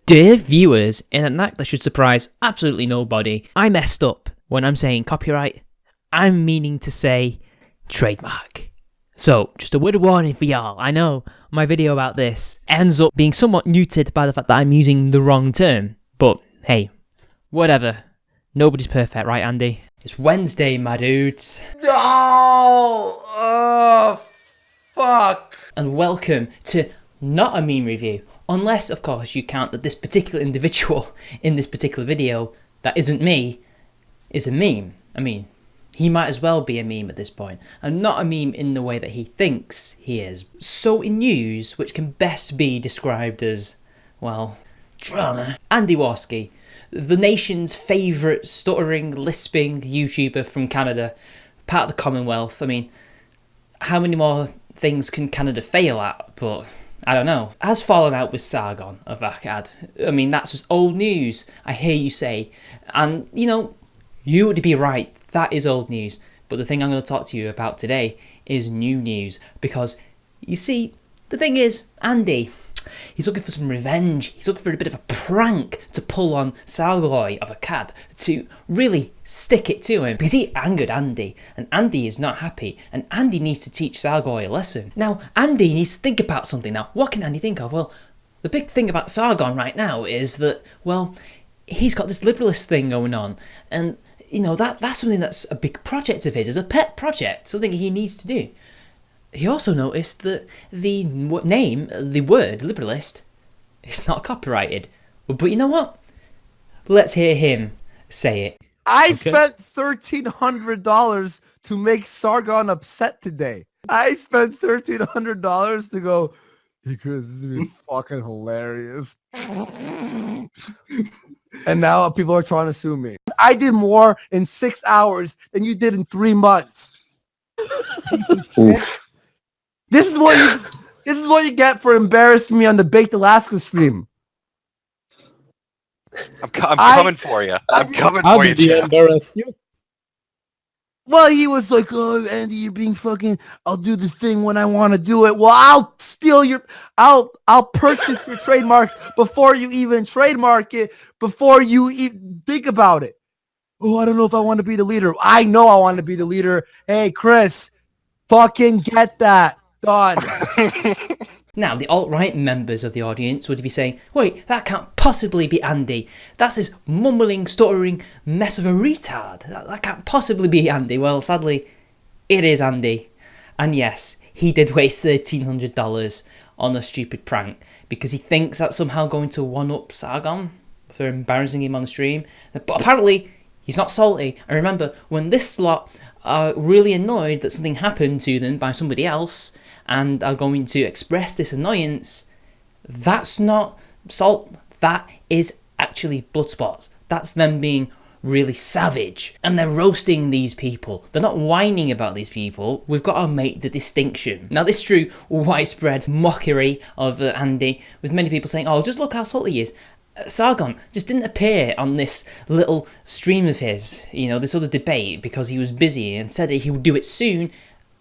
Dear viewers, in an act that should surprise absolutely nobody, I messed up. When I'm saying copyright, I'm meaning to say trademark. So, just a word of warning for y'all. I know my video about this ends up being somewhat neutered by the fact that I'm using the wrong term. But hey, whatever. Nobody's perfect, right, Andy? It's Wednesday, my dudes. No! Oh, fuck. And welcome to not a meme review. Unless, of course, you count that this particular individual in this particular video, that isn't me, is a meme. I mean, he might as well be a meme at this point. And not a meme in the way that he thinks he is. So in news, which can best be described as, well, drama. Andy Warski, the nation's favourite stuttering, lisping YouTuber from Canada, part of the Commonwealth. I mean, how many more things can Canada fail at? But I don't know. Has fallen out with Sargon of Akkad. I mean, that's just old news, I hear you say. And, you know, you would be right. That is old news. But the thing I'm going to talk to you about today is new news. Because, you see, the thing is, Andy, he's looking for some revenge. He's looking for a bit of a prank to pull on Sargon of Akkad, to really stick it to him. Because he angered Andy, and Andy is not happy, and Andy needs to teach Sargon a lesson. Now, Andy needs to think about something. Now, what can Andy think of? Well, the big thing about Sargon right now is that, well, he's got this liberalist thing going on, and, you know, that's something that's a big project of his, is a pet project, something he needs to do. He also noticed that the name, the word liberalist, is not copyrighted. But you know what? Let's hear him say it. I spent $1,300 to make Sargon upset today. I spent $1,300 to go, hey Chris, this is gonna be fucking hilarious. And now people are trying to sue me. I did more in 6 hours than you did in 3 months. Oof. This is what you get for embarrassing me on the Baked Alaska stream. I'm coming for you. I'm coming How for you, did he Jeff. embarrass you? Well, he was like, "Oh, Andy, you're being fucking. I'll do the thing when I want to do it. Well, I'll purchase your trademark before you even trademark it. Before you even think about it. Oh, I don't know if I want to be the leader. I know I want to be the leader. Hey, Chris, fucking get that done." Now, the alt-right members of the audience would be saying, wait, that can't possibly be Andy. That's this mumbling, stuttering mess of a retard. That can't possibly be Andy. Well, sadly, it is Andy. And yes, he did waste $1,300 on a stupid prank because he thinks that's somehow going to one-up Sargon for embarrassing him on the stream. But apparently, he's not salty. And remember, when this lot are really annoyed that something happened to them by somebody else and are going to express this annoyance, that's not salt, that is actually blood spots. That's them being really savage, and they're roasting these people. They're not whining about these people. We've got to make the distinction. Now, this drew widespread mockery of Andy, with many people saying, oh, just look how salty he is. Sargon just didn't appear on this little stream of his, you know, this other debate, because he was busy and said that he would do it soon.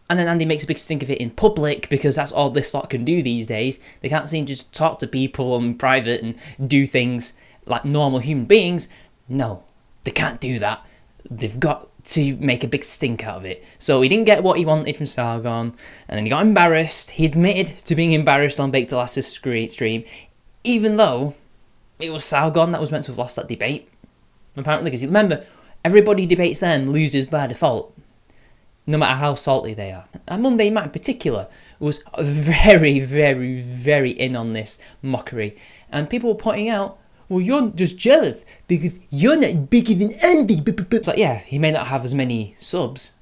And then Andy makes a big stink of it in public because that's all this lot can do these days. They can't seem to just talk to people in private and do things like normal human beings. No, they can't do that. They've got to make a big stink out of it. So he didn't get what he wanted from Sargon, and then he got embarrassed. He admitted to being embarrassed on Baked Alaska's stream, even though it was Sargon that was meant to have lost that debate. Apparently, because remember, everybody who debates them loses by default, no matter how salty they are. And Monday Matt in particular was very, very, very in on this mockery. And people were pointing out, well, you're just jealous because you're not bigger than Andy. It's like, yeah, he may not have as many subs,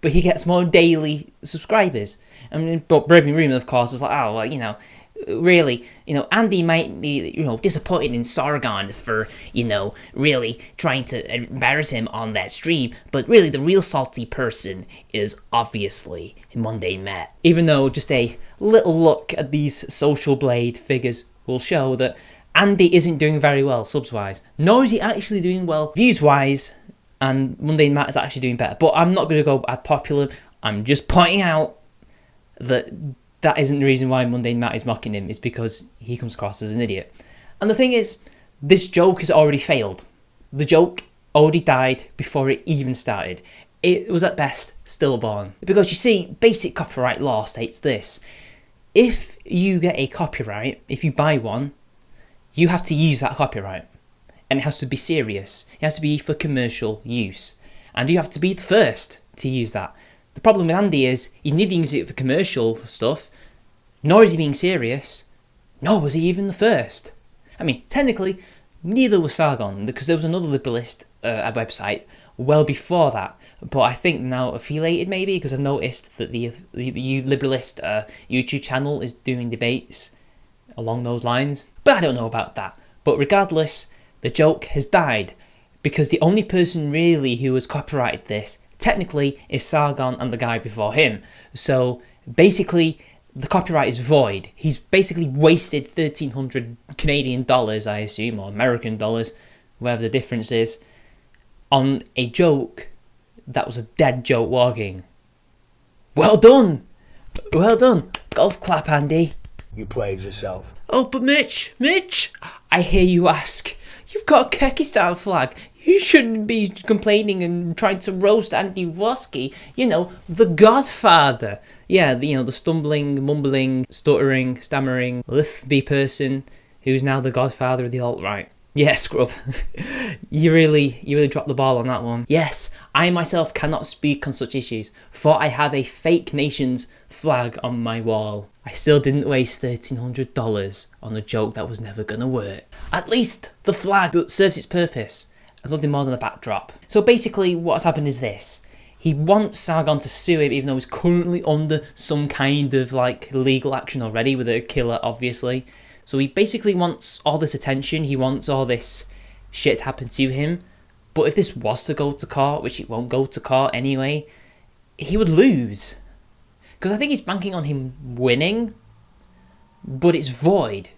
but he gets more daily subscribers. But Braving Room, of course, was like, oh, well, you know, really, you know, Andy might be, you know, disappointed in Sargon for, you know, really trying to embarrass him on that stream, but really the real salty person is obviously Monday Matt. Even though just a little look at these social blade figures will show that Andy isn't doing very well subs-wise, nor is he actually doing well views-wise, and Monday Matt is actually doing better. But I'm not going to go ad popular, I'm just pointing out that isn't the reason why Mundane Matt is mocking him, is because he comes across as an idiot. And the thing is, this joke has already failed. The joke already died before it even started. It was at best stillborn. Because you see, basic copyright law states this. If you get a copyright, if you buy one, you have to use that copyright. And it has to be serious. It has to be for commercial use. And you have to be the first to use that. The problem with Andy is he's neither using it for commercial stuff, nor is he being serious, nor was he even the first. I mean, technically, neither was Sargon, because there was another liberalist website well before that. But I think now affiliated maybe, because I've noticed that the liberalist YouTube channel is doing debates along those lines. But I don't know about that. But regardless, the joke has died, because the only person really who has copyrighted this technically is Sargon and the guy before him. So basically the copyright is void. He's basically wasted 1,300 Canadian dollars, I assume, or American dollars, whatever the difference is, on a joke that was a dead joke walking. Well done! Well done! Golf clap, Andy. You played yourself. Oh, but Mitch, I hear you ask. You've got a Kyrgyzstan flag. You shouldn't be complaining and trying to roast Andy Vosky. You know, the Godfather. Yeah, the stumbling, mumbling, stuttering, stammering, lispy person who's now the Godfather of the alt-right. Yeah, scrub. You really dropped the ball on that one. Yes, I myself cannot speak on such issues, for I have a fake nation's flag on my wall. I still didn't waste $1,300 on a joke that was never gonna work. At least the flag serves its purpose as nothing more than a backdrop. So basically what's happened is this. He wants Sargon to sue him, even though he's currently under some kind of legal action already with a killer, obviously. So he basically wants all this attention, he wants all this shit to happen to him. But if this was to go to court, which it won't go to court anyway, he would lose. Because I think he's banking on him winning, but it's void.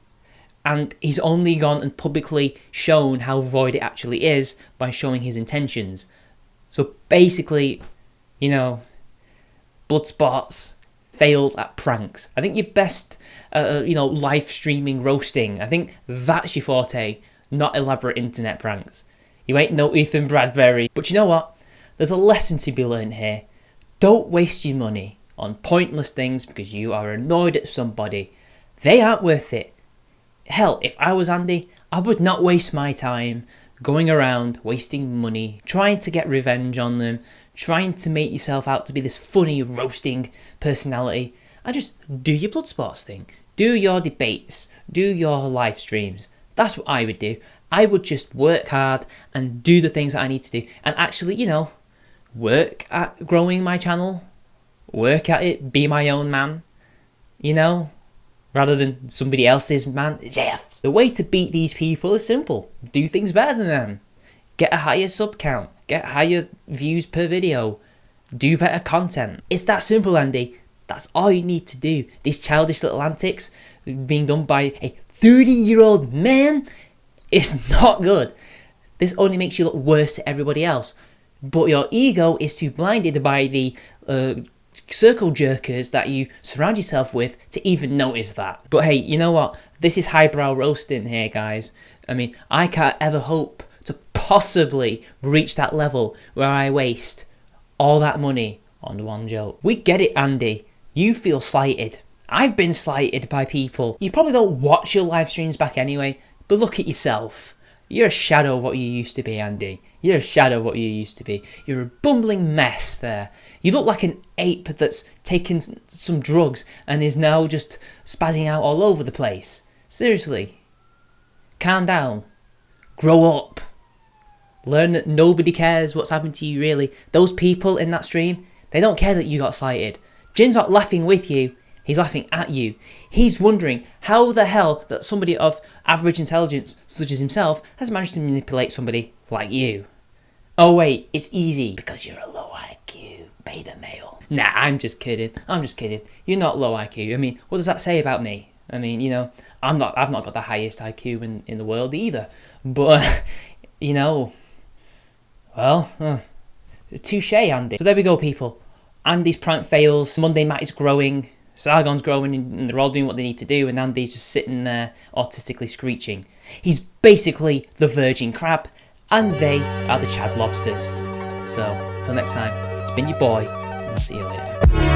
And he's only gone and publicly shown how void it actually is by showing his intentions. So basically, Bloodsports fails at pranks. I think your best, live streaming roasting, I think that's your forte, not elaborate internet pranks. You ain't no Ethan Bradbury. But you know what? There's a lesson to be learned here. Don't waste your money on pointless things because you are annoyed at somebody. They aren't worth it. Hell, if I was Andy, I would not waste my time going around wasting money, trying to get revenge on them, trying to make yourself out to be this funny roasting personality. And just do your Bloodsports thing. Do your debates. Do your live streams. That's what I would do. I would just work hard and do the things that I need to do. And actually, work at growing my channel. Work at it. Be my own man. Rather than somebody else's man. Yes. The way to beat these people is simple. Do things better than them. Get a higher sub count. Get higher views per video. Do better content. It's that simple, Andy. That's all you need to do. These childish little antics being done by a 30-year-old man is not good. This only makes you look worse to everybody else. But your ego is too blinded by the circle jerkers that you surround yourself with to even notice that. But hey, you know what? This is highbrow roasting here, guys. I mean, I can't ever hope to possibly reach that level where I waste all that money on one joke. We get it, Andy. You feel slighted. I've been slighted by people. You probably don't watch your live streams back anyway, but look at yourself. You're a shadow of what you used to be, Andy. You're a shadow of what you used to be. You're a bumbling mess there. You look like an ape that's taken some drugs and is now just spazzing out all over the place. Seriously. Calm down. Grow up. Learn that nobody cares what's happened to you, really. Those people in that stream, they don't care that you got slighted. Jin's not laughing with you. He's laughing at you. He's wondering how the hell that somebody of average intelligence, such as himself, has managed to manipulate somebody like you. Oh wait, it's easy, because you're a low IQ beta male. Nah, I'm just kidding. You're not low IQ. I mean, what does that say about me? I mean, I've not got the highest IQ in the world either. But, touche, Andy. So there we go, people. Andy's prank fails. Monday Matt is growing. Sargon's growing, and they're all doing what they need to do, and Andy's just sitting there autistically screeching. He's basically the virgin crab, and they are the Chad lobsters. So, until next time, it's been your boy, and I'll see you later.